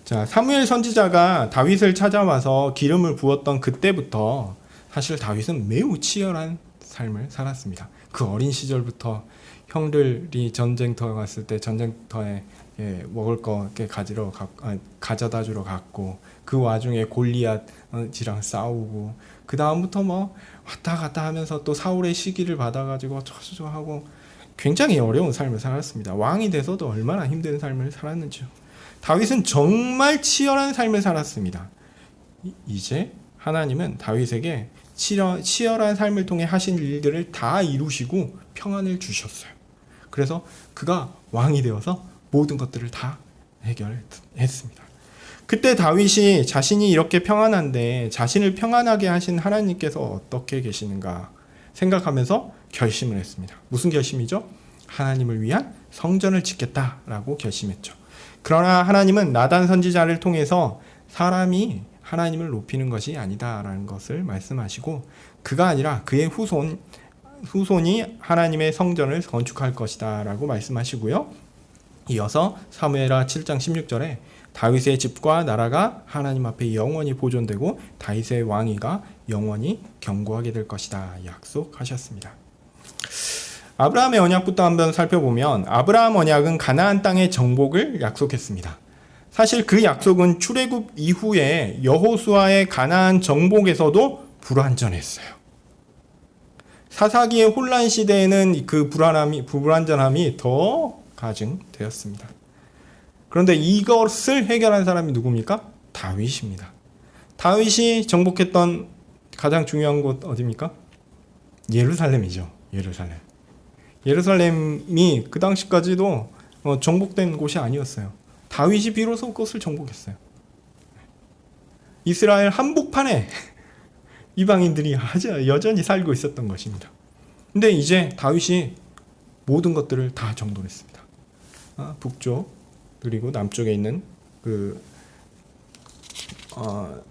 자, 사무엘 선지자가 다윗을 찾아와서 기름을 부었던 그때부터 사실 다윗은 매우 치열한 삶을 살았습니다. 그 어린 시절부터 형들이 전쟁터에 갔을 때 전쟁터에 먹을 거 가져다 주러 갔고, 그 와중에 골리앗이랑 싸우고, 그 다음부터 뭐 왔다 갔다 하면서 또 사울의 시기를 받아가지고 저저 하고 굉장히 어려운 삶을 살았습니다. 왕이 돼서도 얼마나 힘든 삶을 살았는지요. 다윗은 정말 치열한 삶을 살았습니다. 이제 하나님은 다윗에게 치열한 삶을 통해 하신 일들을 다 이루시고 평안을 주셨어요. 그래서 그가 왕이 되어서 모든 것들을 다 해결했습니다. 그때 다윗이 자신이 이렇게 평안한데 자신을 평안하게 하신 하나님께서 어떻게 계시는가 생각하면서 결심을 했습니다. 무슨 결심이죠? 하나님을 위한 성전을 짓겠다라고 결심했죠. 그러나 하나님은 나단 선지자를 통해서 사람이 하나님을 높이는 것이 아니다라는 것을 말씀하시고, 그가 아니라 그의 후손이 하나님의 성전을 건축할 것이다 라고 말씀하시고요. 이어서 사무엘하 7장 16절에 다윗의 집과 나라가 하나님 앞에 영원히 보존되고 다윗의 왕위가 영원히 견고하게 될 것이다 약속하셨습니다. 아브라함의 언약부터 한번 살펴보면, 아브라함 언약은 가나안 땅의 정복을 약속했습니다. 사실 그 약속은 출애굽 이후에 여호수아의 가나안 정복에서도 불완전했어요. 사사기의 혼란 시대에는 그 불완전함이 더 가증되었습니다. 그런데 이것을 해결한 사람이 누굽니까? 다윗입니다. 다윗이 정복했던 가장 중요한 곳 어디입니까? 예루살렘이죠. 예루살렘이 그 당시까지도 정복된 곳이 아니었어요. 다윗이 비로소 그것을 정복했어요. 이스라엘 한복판에 이방인들이 여전히 살고 있었던 것입니다. 근데 이제 다윗이 모든 것들을 다 정돈했습니다. 북쪽 그리고 남쪽에 있는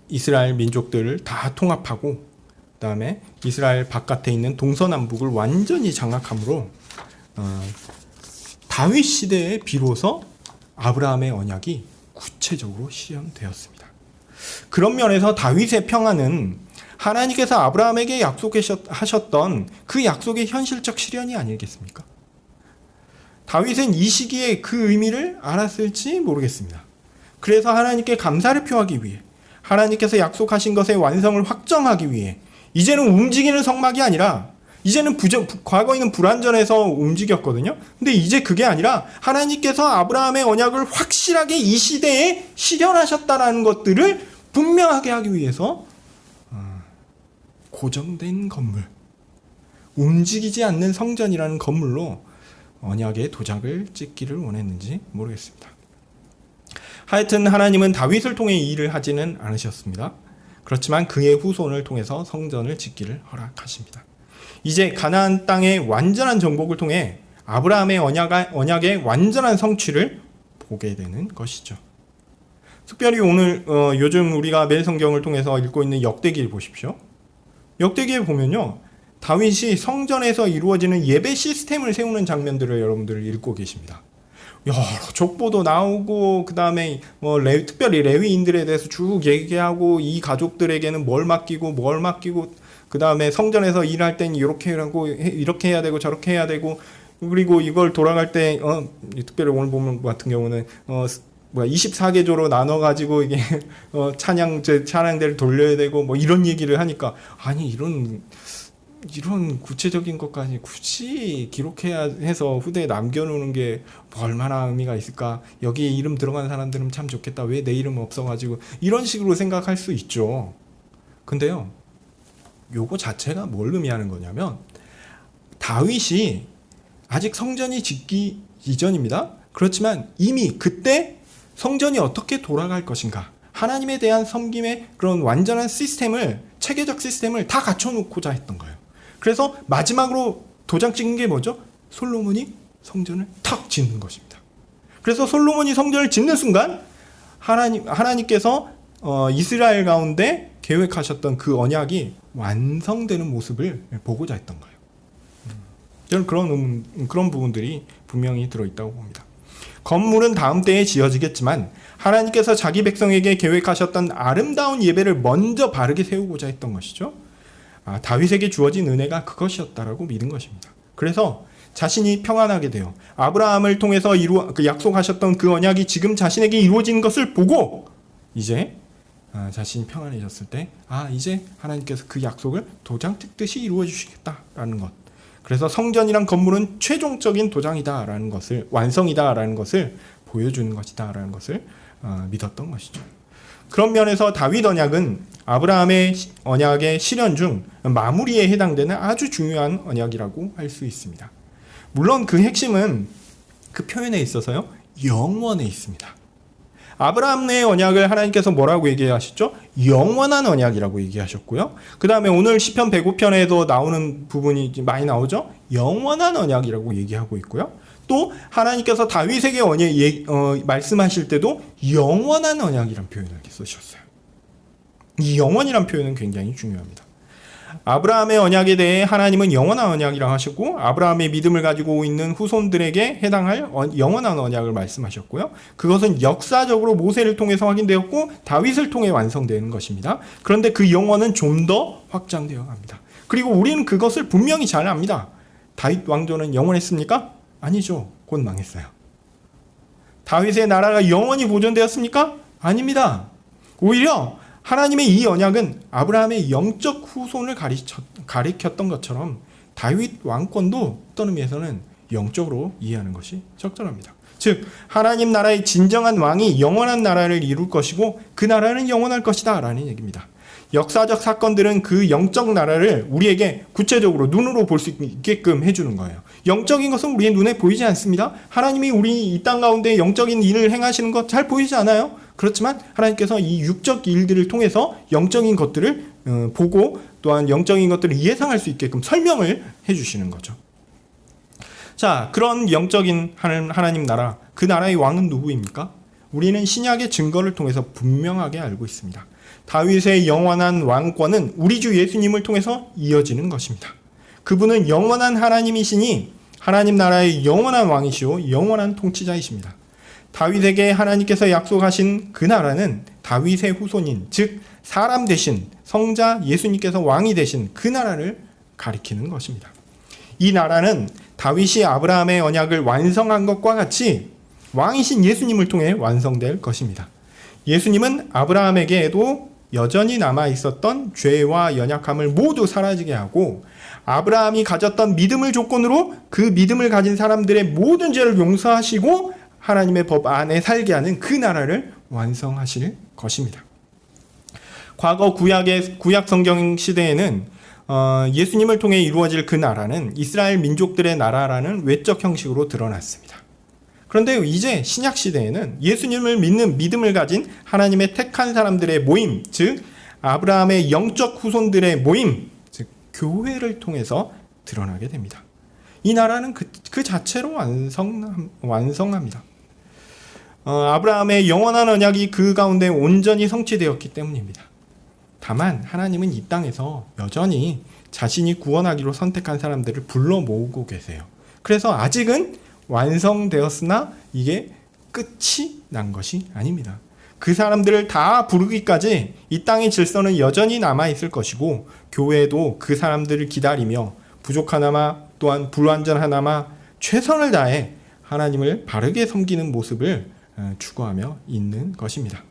이스라엘 민족들을 다 통합하고, 그 다음에 이스라엘 바깥에 있는 동서남북을 완전히 장악함으로 다윗 시대에 비로소 아브라함의 언약이 구체적으로 실현되었습니다. 그런 면에서 다윗의 평안은 하나님께서 아브라함에게 약속하셨던 그 약속의 현실적 실현이 아니겠습니까? 다윗은 이 시기에 그 의미를 알았을지 모르겠습니다. 그래서 하나님께 감사를 표하기 위해, 하나님께서 약속하신 것의 완성을 확정하기 위해 이제는 움직이는 성막이 아니라, 이제는 과거에는 불완전해서 움직였거든요. 근데 이제 그게 아니라 하나님께서 아브라함의 언약을 확실하게 이 시대에 실현하셨다라는 것들을 분명하게 하기 위해서 고정된 건물, 움직이지 않는 성전이라는 건물로 언약의 도장을 찍기를 원했는지 모르겠습니다. 하여튼 하나님은 다윗을 통해 이 일을 하지는 않으셨습니다. 그렇지만 그의 후손을 통해서 성전을 짓기를 허락하십니다. 이제 가나안 땅의 완전한 정복을 통해 아브라함의 언약의 완전한 성취를 보게 되는 것이죠. 특별히 오늘 요즘 우리가 매일 성경을 통해서 읽고 있는 역대기를 보십시오. 역대기에 보면요, 다윗이 성전에서 이루어지는 예배 시스템을 세우는 장면들을 여러분들 읽고 계십니다. 여러 족보도 나오고, 그 다음에 특별히 레위인들에 대해서 쭉 얘기하고, 이 가족들에게는 뭘 맡기고 그 다음에 성전에서 일할 땐 이렇게 하고, 이렇게 해야 되고 저렇게 해야 되고, 그리고 이걸 돌아갈 때 특별히 오늘 보면 같은 경우는 24개조로 나눠가지고 이게 찬양대를 돌려야 되고 이런 얘기를 하니까, 아니 이런 구체적인 것까지 굳이 기록해야 해서 후대에 남겨놓는 게 얼마나 의미가 있을까? 여기에 이름 들어간 사람들은 참 좋겠다. 왜 내 이름 없어가지고, 이런 식으로 생각할 수 있죠. 근데요, 요거 자체가 뭘 의미하는 거냐면, 다윗이 아직 성전이 짓기 이전입니다. 그렇지만 이미 그때 성전이 어떻게 돌아갈 것인가, 하나님에 대한 섬김의 그런 완전한 시스템을, 체계적 시스템을 다 갖춰놓고자 했던 거예요. 그래서 마지막으로 도장 찍은 게 뭐죠? 솔로몬이 성전을 탁 짓는 것입니다. 그래서 솔로몬이 성전을 짓는 순간 하나님께서 이스라엘 가운데 계획하셨던 그 언약이 완성되는 모습을 보고자 했던 거예요. 저는 그런 부분들이 분명히 들어있다고 봅니다. 건물은 다음 때에 지어지겠지만 하나님께서 자기 백성에게 계획하셨던 아름다운 예배를 먼저 바르게 세우고자 했던 것이죠. 다윗에게 주어진 은혜가 그것이었다라고 믿은 것입니다. 그래서 자신이 평안하게 돼요. 아브라함을 통해서 약속하셨던 그 언약이 지금 자신에게 이루어진 것을 보고 이제 자신이 평안해졌을 때 이제 하나님께서 그 약속을 도장 찍듯이 이루어 주시겠다라는 것. 그래서 성전이란 건물은 최종적인 도장이다라는 것을, 완성이다라는 것을 보여주는 것이다라는 것을 믿었던 것이죠. 그런 면에서 다윗 언약은 아브라함의 언약의 실현 중 마무리에 해당되는 아주 중요한 언약이라고 할 수 있습니다. 물론 그 핵심은 그 표현에 있어서요, 영원에 있습니다. 아브라함의 언약을 하나님께서 뭐라고 얘기하셨죠? 영원한 언약이라고 얘기하셨고요. 그 다음에 오늘 시편 105편에도 나오는 부분이 많이 나오죠? 영원한 언약이라고 얘기하고 있고요. 또 하나님께서 다윗에게 말씀하실 때도 영원한 언약이라는 표현을 쓰셨어요. 이 영원이라는 표현은 굉장히 중요합니다. 아브라함의 언약에 대해 하나님은 영원한 언약이라고 하셨고, 아브라함의 믿음을 가지고 있는 후손들에게 해당할 영원한 언약을 말씀하셨고요. 그것은 역사적으로 모세를 통해서 확인되었고 다윗을 통해 완성되는 것입니다. 그런데 그 영원은 좀 더 확장되어 갑니다. 그리고 우리는 그것을 분명히 잘 압니다. 다윗 왕조는 영원했습니까? 아니죠. 곧 망했어요. 다윗의 나라가 영원히 보존되었습니까? 아닙니다. 오히려 하나님의 이 언약은 아브라함의 영적 후손을 가리켰던 것처럼 다윗 왕권도 어떤 의미에서는 영적으로 이해하는 것이 적절합니다. 즉 하나님 나라의 진정한 왕이 영원한 나라를 이룰 것이고 그 나라는 영원할 것이다 라는 얘기입니다. 역사적 사건들은 그 영적 나라를 우리에게 구체적으로 눈으로 볼 수 있게끔 해주는 거예요. 영적인 것은 우리의 눈에 보이지 않습니다. 하나님이 우리 이 땅 가운데 영적인 일을 행하시는 것 잘 보이지 않아요? 그렇지만 하나님께서 이 육적 일들을 통해서 영적인 것들을 보고 또한 영적인 것들을 예상할 수 있게끔 설명을 해주시는 거죠. 자, 그런 영적인 하나님 나라, 그 나라의 왕은 누구입니까? 우리는 신약의 증거를 통해서 분명하게 알고 있습니다. 다윗의 영원한 왕권은 우리 주 예수님을 통해서 이어지는 것입니다. 그분은 영원한 하나님이시니 하나님 나라의 영원한 왕이시오 영원한 통치자이십니다. 다윗에게 하나님께서 약속하신 그 나라는 다윗의 후손인, 즉 사람 대신 성자 예수님께서 왕이 되신 그 나라를 가리키는 것입니다. 이 나라는 다윗이 아브라함의 언약을 완성한 것과 같이 왕이신 예수님을 통해 완성될 것입니다. 예수님은 아브라함에게도 여전히 남아있었던 죄와 연약함을 모두 사라지게 하고 아브라함이 가졌던 믿음을 조건으로 그 믿음을 가진 사람들의 모든 죄를 용서하시고 하나님의 법 안에 살게 하는 그 나라를 완성하실 것입니다. 과거 구약 성경 시대에는 예수님을 통해 이루어질 그 나라는 이스라엘 민족들의 나라라는 외적 형식으로 드러났습니다. 그런데 이제 신약 시대에는 예수님을 믿는 믿음을 가진 하나님의 택한 사람들의 모임, 즉 아브라함의 영적 후손들의 모임, 즉 교회를 통해서 드러나게 됩니다. 이 나라는 그 자체로 완성합니다. 아브라함의 영원한 언약이 그 가운데 온전히 성취되었기 때문입니다. 다만 하나님은 이 땅에서 여전히 자신이 구원하기로 선택한 사람들을 불러 모으고 계세요. 그래서 아직은 완성되었으나 이게 끝이 난 것이 아닙니다. 그 사람들을 다 부르기까지 이 땅의 질서는 여전히 남아있을 것이고 교회도 그 사람들을 기다리며 부족하나마 또한 불완전하나마 최선을 다해 하나님을 바르게 섬기는 모습을 추구하며 있는 것입니다.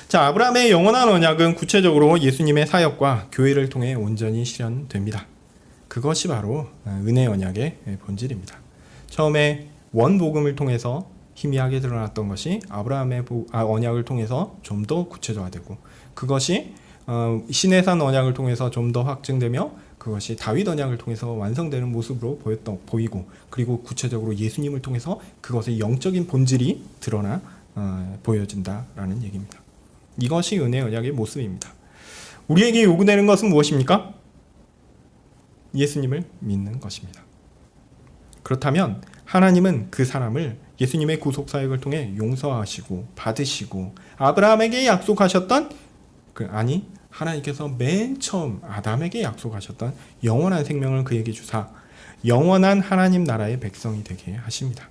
자, 아브라함의 영원한 언약은 구체적으로 예수님의 사역과 교회를 통해 온전히 실현됩니다. 그것이 바로 은혜 언약의 본질입니다. 처음에 원복음을 통해서 희미하게 드러났던 것이 아브라함의 언약을 통해서 좀 더 구체적화되고 그것이 시내산 언약을 통해서 좀 더 확증되며 그것이 다윗 언약을 통해서 완성되는 모습으로 보이고 그리고 구체적으로 예수님을 통해서 그것의 영적인 본질이 드러나 보여진다라는 얘기입니다. 이것이 은혜 언약의 모습입니다. 우리에게 요구되는 것은 무엇입니까? 예수님을 믿는 것입니다. 그렇다면 하나님은 그 사람을 예수님의 구속 사역을 통해 용서하시고 받으시고 아브라함에게 약속하셨던 하나님께서 맨 처음 아담에게 약속하셨던 영원한 생명을 그에게 주사 영원한 하나님 나라의 백성이 되게 하십니다.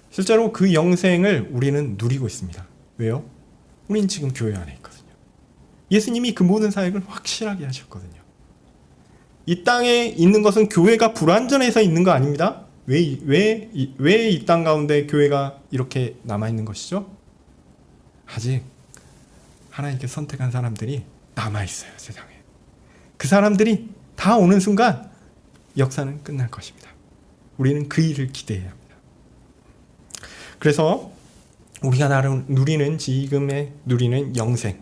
실제로 그 영생을 우리는 누리고 있습니다. 왜요? 우린 지금 교회 안에 있거든요. 예수님이 그 모든 사역을 확실하게 하셨거든요. 이 땅에 있는 것은 교회가 불완전해서 있는 거 아닙니다. 왜 이 땅 가운데 교회가 이렇게 남아있는 것이죠? 아직 하나님께 선택한 사람들이 남아있어요, 세상에. 그 사람들이 다 오는 순간 역사는 끝날 것입니다. 우리는 그 일을 기대해야 합니다. 그래서 우리가 지금에 누리는 영생,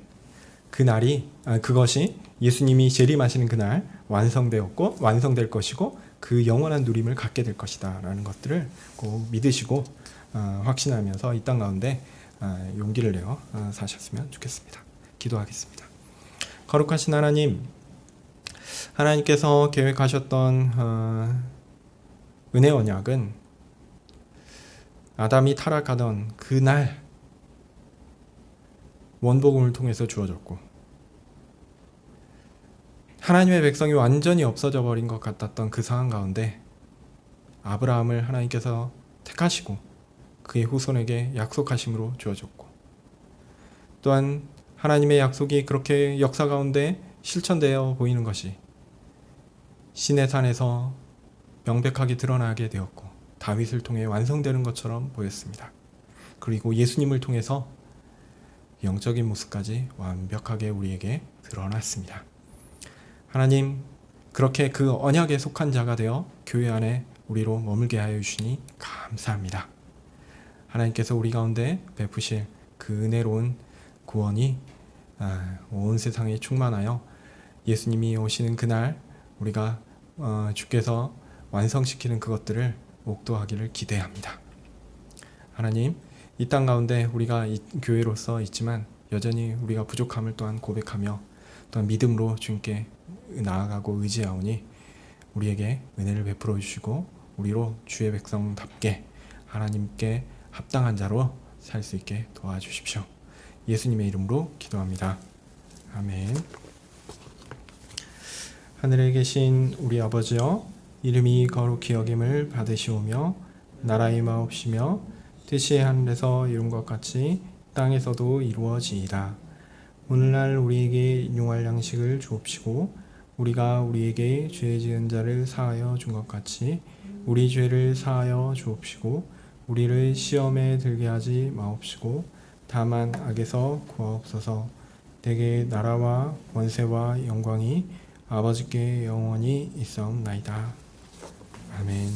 그것이 예수님이 재림하시는 그날 완성될 것이고 그 영원한 누림을 갖게 될 것이다 라는 것들을 꼭 믿으시고 확신하면서 이 땅 가운데 용기를 내어 사셨으면 좋겠습니다. 기도하겠습니다. 거룩하신 하나님, 하나님께서 계획하셨던 은혜 언약은 아담이 타락하던 그날 원복음을 통해서 주어졌고 하나님의 백성이 완전히 없어져 버린 것 같았던 그 상황 가운데 아브라함을 하나님께서 택하시고 그의 후손에게 약속하심으로 주어졌고 또한 하나님의 약속이 그렇게 역사 가운데 실천되어 보이는 것이 시내산에서 명백하게 드러나게 되었고 다윗을 통해 완성되는 것처럼 보였습니다. 그리고 예수님을 통해서 영적인 모습까지 완벽하게 우리에게 드러났습니다. 하나님, 그렇게 그 언약에 속한 자가 되어 교회 안에 우리로 머물게 하여 주시니 감사합니다. 하나님께서 우리 가운데 베푸실 그 은혜로운 구원이 온 세상에 충만하여 예수님이 오시는 그날 우리가 주께서 완성시키는 그것들을 목도하기를 기대합니다. 하나님, 이 땅 가운데 우리가 교회로서 있지만 여전히 우리가 부족함을 또한 고백하며 또한 믿음으로 주님께 나아가고 의지하오니 우리에게 은혜를 베풀어 주시고 우리로 주의 백성답게 하나님께 합당한 자로 살 수 있게 도와주십시오. 예수님의 이름으로 기도합니다. 아멘. 하늘에 계신 우리 아버지여, 이름이 거룩히 여김을 받으시오며 나라의 마옵시며 뜻이 하늘에서 이룬 것 같이 땅에서도 이루어지이다. 오늘날 우리에게 일용할 양식을 주옵시고 우리가 우리에게 죄 지은 자를 사하여 준 것 같이 우리 죄를 사하여 주옵시고 우리를 시험에 들게 하지 마옵시고 다만 악에서 구하옵소서. 대개 나라와 권세와 영광이 아버지께 영원히 있사옵나이다. 아멘.